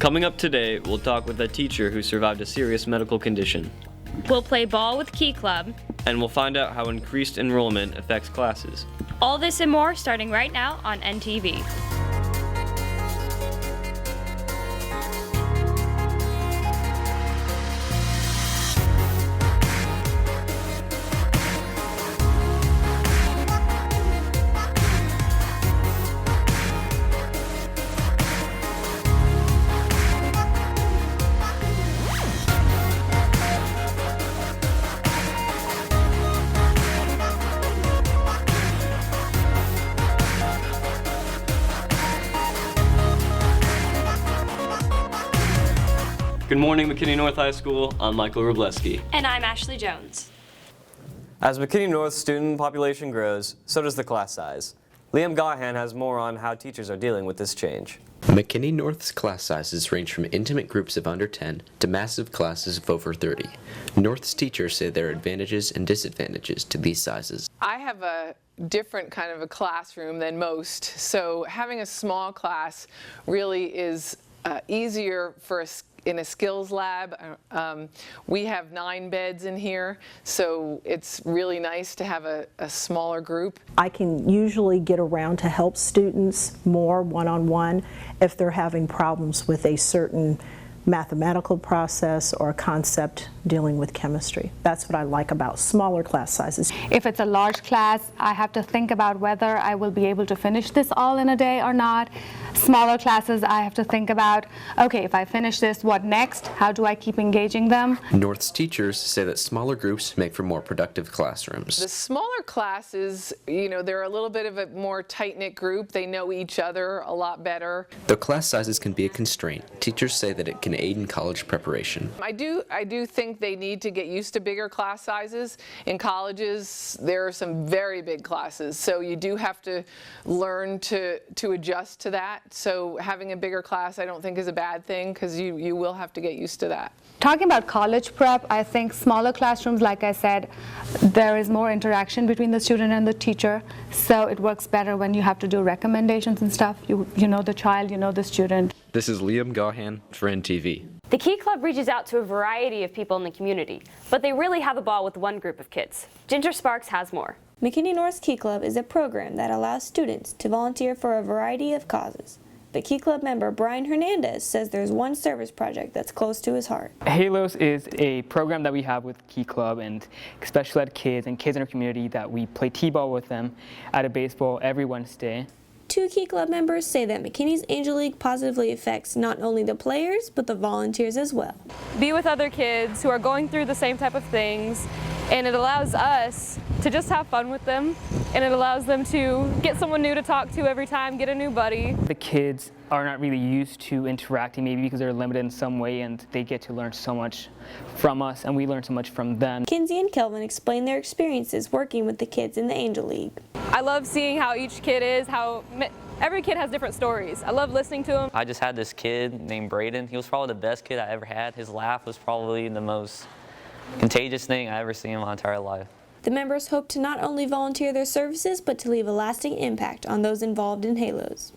Coming up today, we'll talk with a teacher who survived a serious medical condition. We'll play ball with Key Club. And we'll find out how increased enrollment affects classes. All this and more starting right now on NTV. Good morning, McKinney North High School. I'm Michael Robleski. And I'm Ashley Jones. As McKinney North's student population grows, so does the class size. Liam Gahan has more on how teachers are dealing with this change. McKinney North's class sizes range from intimate groups of under 10 to massive classes of over 30. North's teachers say there are advantages and disadvantages to these sizes. I have a different kind of a classroom than most, so having a small class really is easier for in a skills lab. We have 9 beds in here, so it's really nice to have a smaller group. I can usually get around to help students more one-on-one if they're having problems with a certain mathematical process or a concept dealing with chemistry. That's what I like about smaller class sizes. If it's a large class, I have to think about whether I will be able to finish this all in a day or not. Smaller classes, I have to think about, okay, if I finish this, what next? How do I keep engaging them? North's teachers say that smaller groups make for more productive classrooms. The smaller classes, they're a little bit of a more tight-knit group. They know each other a lot better. Though class sizes can be a constraint, teachers say that it can aid in college preparation. I do think they need to get used to bigger class sizes. In colleges, there are some very big classes, so you do have to learn to adjust to that. So having a bigger class I don't think is a bad thing, because you will have to get used to that. Talking about college prep, I think smaller classrooms, like I said, there is more interaction between the student and the teacher, so it works better when you have to do recommendations and stuff. You know the child, you know the student. This is Liam Gahan for NTV. The Key Club reaches out to a variety of people in the community, but they really have a ball with one group of kids. Ginger Sparks has more. McKinney North's Key Club is a program that allows students to volunteer for a variety of causes. But Key Club member Brian Hernandez says there's one service project that's close to his heart. Halos is a program that we have with Key Club and special ed kids and kids in our community that we play t-ball with them at a baseball every Wednesday. 2 Key Club members say that McKinney's Angel League positively affects not only the players, but the volunteers as well. Be with other kids who are going through the same type of things, and it allows us to just have fun with them, and it allows them to get someone new to talk to every time, get a new buddy. The kids are not really used to interacting, maybe because they're limited in some way, and they get to learn so much from us, and we learn so much from them. Kinsey and Kelvin explain their experiences working with the kids in the Angel League. I love seeing how each kid is, how every kid has different stories. I love listening to them. I just had this kid named Braden. He was probably the best kid I ever had. His laugh was probably the most contagious thing I ever seen in my entire life. The members hope to not only volunteer their services, but to leave a lasting impact on those involved in Halos.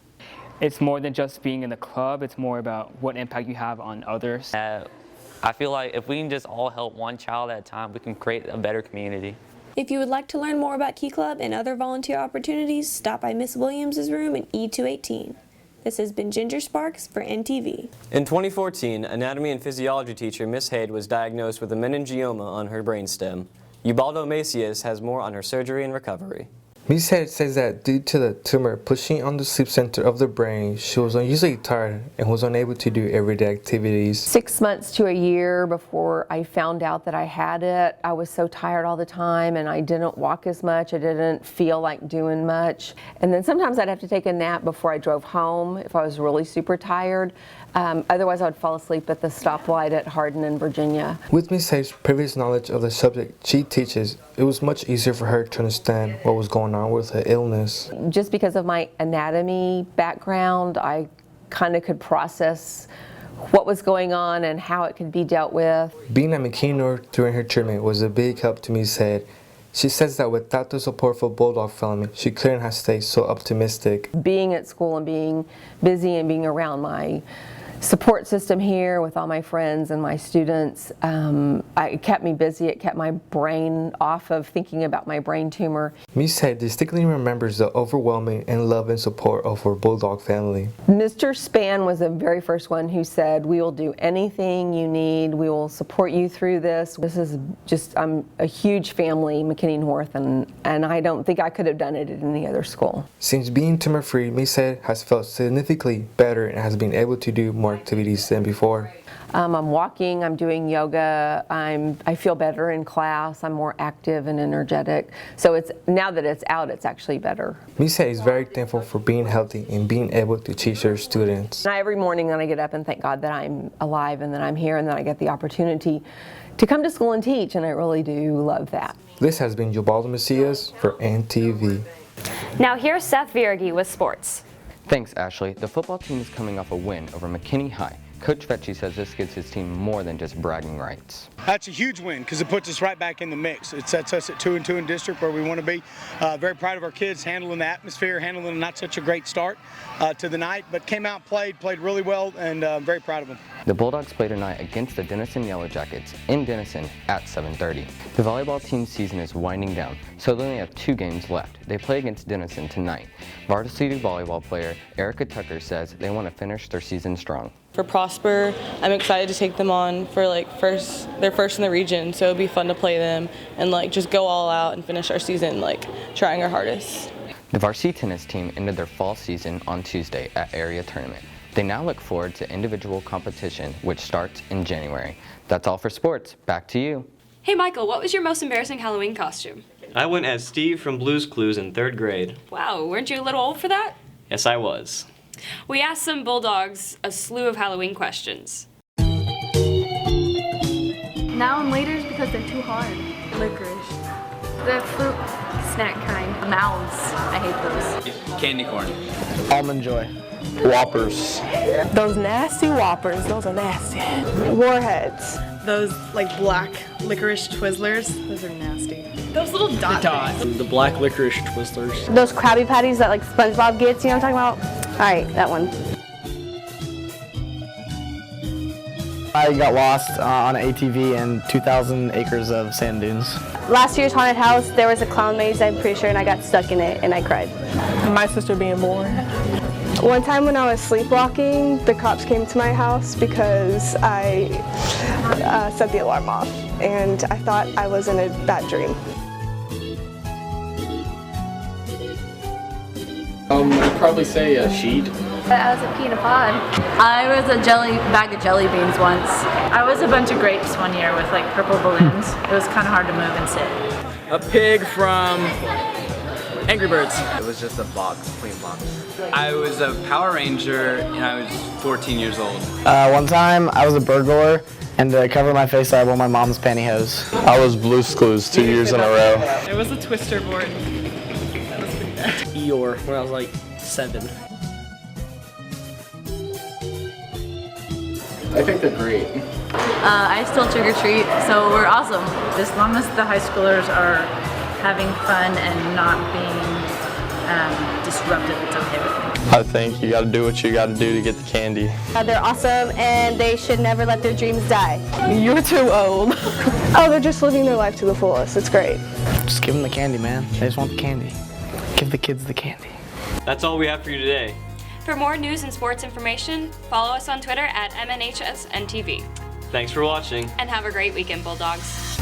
It's more than just being in the club, it's more about what impact you have on others. I feel like if we can just all help one child at a time, we can create a better community. If you would like to learn more about Key Club and other volunteer opportunities, stop by Miss Williams' room in E218. This has been Ginger Sparks for NTV. In 2014, anatomy and physiology teacher Miss Haid was diagnosed with a meningioma on her brainstem. Ubaldo Macias has more on her surgery and recovery. Ms. Haid says that due to the tumor pushing on the sleep center of the brain, she was unusually tired and was unable to do everyday activities. 6 months to a year before I found out that I had it, I was so tired all the time and I didn't walk as much. I didn't feel like doing much. And then sometimes I'd have to take a nap before I drove home if I was really super tired. Otherwise, I would fall asleep at the stoplight at Hardin in Virginia. With Ms. Haid's previous knowledge of the subject she teaches, it was much easier for her to understand what was going on with her illness. Just because of my anatomy background, I kind of could process what was going on and how it could be dealt with. Being at McKinney North during her treatment was a big help to Ms. Haid. She says that without the support for Bulldog family, she couldn't have stayed so optimistic. Being at school and being busy and being around my support system here with all my friends and my students. It kept me busy. It kept my brain off of thinking about my brain tumor. Miss Hay distinctly remembers the overwhelming and love and support of her Bulldog family. Mr. Spann was the very first one who said, "We will do anything you need. We will support you through this." This is just, I'm a huge family, McKinney North, and I don't think I could have done it at any other school. Since being tumor-free, Miss Hay has felt significantly better and has been able to do more activities than before. I'm walking, I'm doing yoga, I feel better in class, I'm more active and energetic. So now that it's out, it's actually better. Miss Hay is very thankful for being healthy and being able to teach her students. And every morning when I get up and thank God that I'm alive and that I'm here and that I get the opportunity to come to school and teach, and I really do love that. This has been Ubaldo Macias for NTV. Now here's Seth Viragi with sports. Thanks, Ashley. The football team is coming off a win over McKinney High. Coach Vecchi says this gives his team more than just bragging rights. That's a huge win because it puts us right back in the mix. It sets us at 2-2 in district where we want to be. Very proud of our kids handling the atmosphere, handling not such a great start to the night, but came out, played really well, and very proud of them. The Bulldogs play tonight against the Denison Yellow Jackets in Denison at 7:30. The volleyball team season is winding down, so they only have 2 games left. They play against Denison tonight. Varsity volleyball player Erica Tucker says they want to finish their season strong. For Prosper, I'm excited to take them on for they're first in the region, so it'll be fun to play them and just go all out and finish our season trying our hardest. The varsity tennis team ended their fall season on Tuesday at area tournament. They now look forward to individual competition, which starts in January. That's all for sports. Back to you. Hey Michael, what was your most embarrassing Halloween costume? I went as Steve from Blue's Clues in 3rd grade. Wow, weren't you a little old for that? Yes, I was. We asked some Bulldogs a slew of Halloween questions. Now I'm laters because they're too hard. Licorice. The fruit snack kind. Mounds. I hate those. Candy corn. Almond Joy. Whoppers. Those nasty Whoppers. Those are nasty. Warheads. Those black licorice Twizzlers. Those are nasty. Those little dot things. The black licorice Twizzlers. Those Krabby Patties that SpongeBob gets, you know what I'm talking about? Alright, that one. I got lost on an ATV in 2,000 acres of sand dunes. Last year's haunted house, there was a clown maze, I'm pretty sure, and I got stuck in it and I cried. My sister being born. One time when I was sleepwalking, the cops came to my house because I set the alarm off, and I thought I was in a bad dream. I'd probably say a sheet. I was a pea in a pod. I was a bag of jelly beans once. I was a bunch of grapes one year with purple balloons. It was kind of hard to move and sit. A pig from Angry Birds. It was just a box, plain box. I was a Power Ranger and I was 14 years old. One time I was a burglar, and to cover my face I wore my mom's pantyhose. I was Blue's Clues 2 years in a row. It was a twister board. That was pretty bad. Eeyore when I was 7. I think they're great. I still trick or treat, so we're awesome. As long as the high schoolers are having fun and not being disruptive, it's okay with me. I think you gotta do what you gotta do to get the candy. They're awesome and they should never let their dreams die. You're too old. Oh, they're just living their life to the fullest. It's great. Just give them the candy, man. They just want the candy. Give the kids the candy. That's all we have for you today. For more news and sports information, follow us on Twitter at MNHSNTV. Thanks for watching. And have a great weekend, Bulldogs.